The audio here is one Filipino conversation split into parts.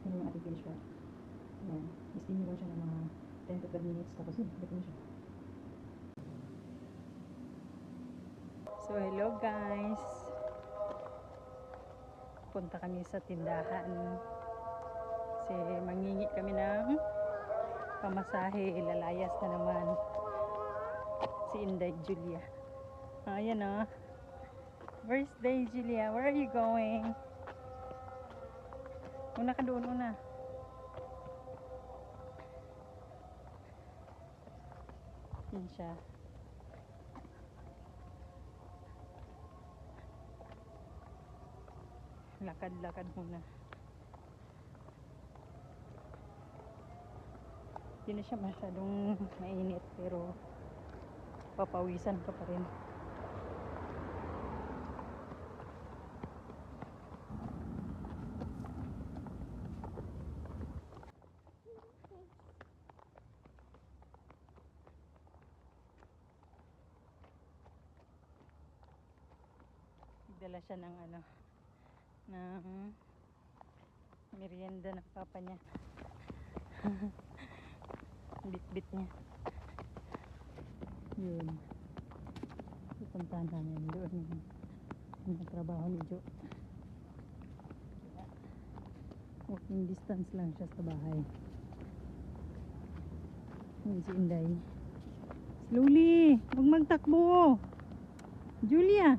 Yun yung ating finish work. Ayan. I-steam nyo lang siya ng mga 10 to 12 minutes. Tapos yun, balik mo siya. So, hello guys. Punta kami sa tindahan. Kasi mangingi kami ng pamasahe. Lalayas na naman si Inday Julia. Ayan o. First day, Julia. Where are you going? Una ka doon, una. Yan siya. Lakad-lakad muna. Hindi na siya masyadong mainit pero papawisan ka pa rin. Dala siya ng ano, ng merienda ng papa niya. Bit-bit niya. Yun. Pupuntahan namin doon yung trabaho ni Jo. Walking distance lang siya sa bahay. Yun si Inday. Slowly! Huwag magtakbo! Julia!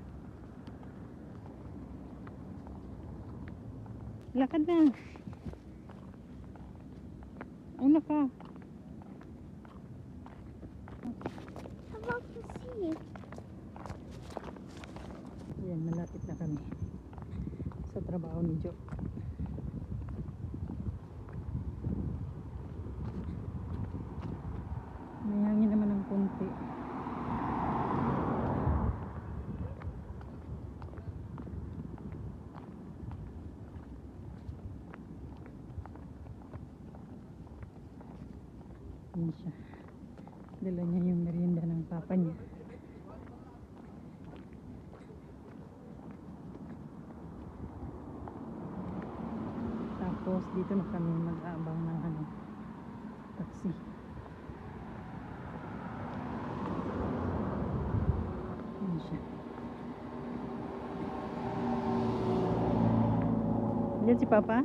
Lakad na! Una ka! How about the sea? Yan, malapit na kami sa trabaho ni Jo. May hangin naman ng konti. Yan siya. Dala niya yung merienda ng papa niya. Tapos dito na kami mag-aabang ng ano, taxi. Yan siya. Yan si papa?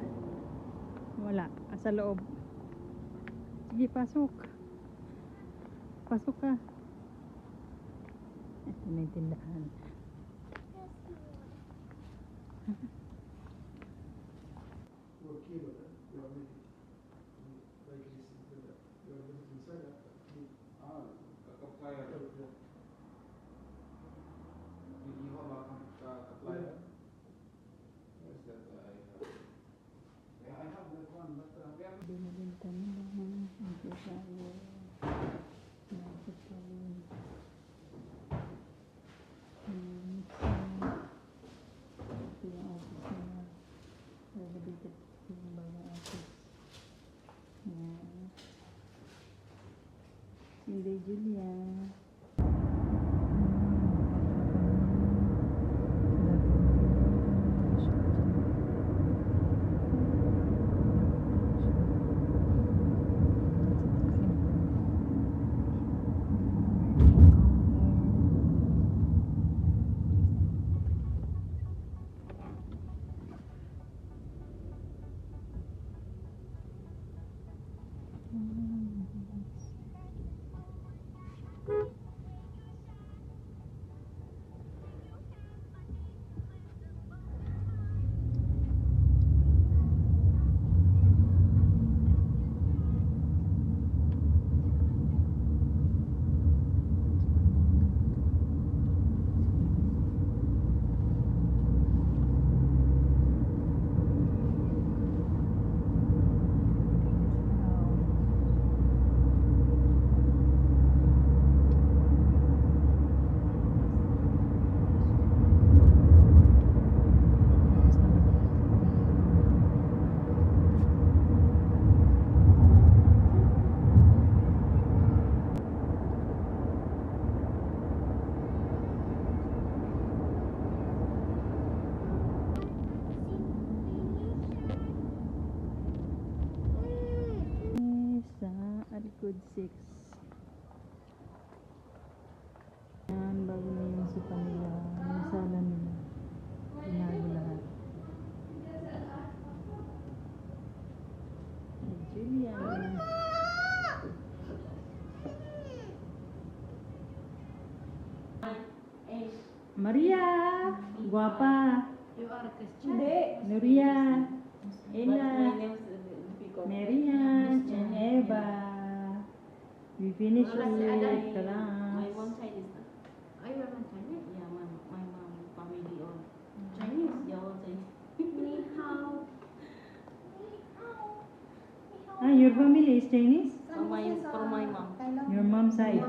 Wala. Sa loob. Sige, pasok. Pasok ka. Ito na yung tindahan. Binibenta nila ng empresario. Ito yung office nila. Renovated yung bagong office. Hindi, Julia. episode 6. Yan, bago na yung sopa nila. Yung sala nila. Binago lahat. Ay, Julia. Maria! Guapa! You are Christian. Nuria! Ella! My name is Marian and Eva. We finished Wala si it. Aday. My Class. mom Chinese na. Ay, walang Chinese. Yeah, my mom family all Chinese. Yeah, all Chinese. Ni hao. Ah, your family is Chinese? From my mom. Your mom's side?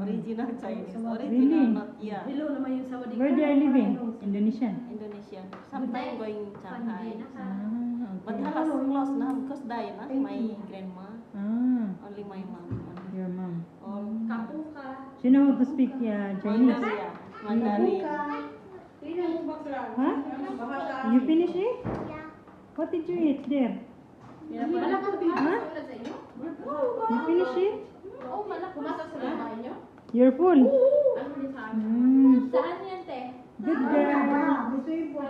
Original Chinese. Really? Original, not yeah. Hello naman yung sawadika. Where they are living? Indonesian? Indonesia. Sometimes going Shanghai. Ah, But okay. halas close na because died na my grandma. Ah, Only my mom. your mom. All Kapu ka. Do you know how to speak Chinese? yeah. Mandarin. Huh? You finish it? Yeah. What did you eat there? Malakot din Ha? sa inyo? You finish it? Oo, malakot. Pumasok sa bahay nyo? You're full? Ano din sa amin? Mm, Saan yan, te? good girl.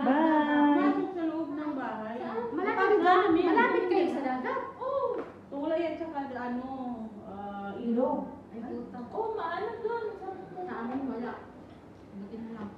Bye. Sa loob ng bahay. Malapit kayo sa dagat. Oo. Tula yan sa ano, ilog. Ay, puta. Oo, maalam doon. Sa amin wala. Buti na lang.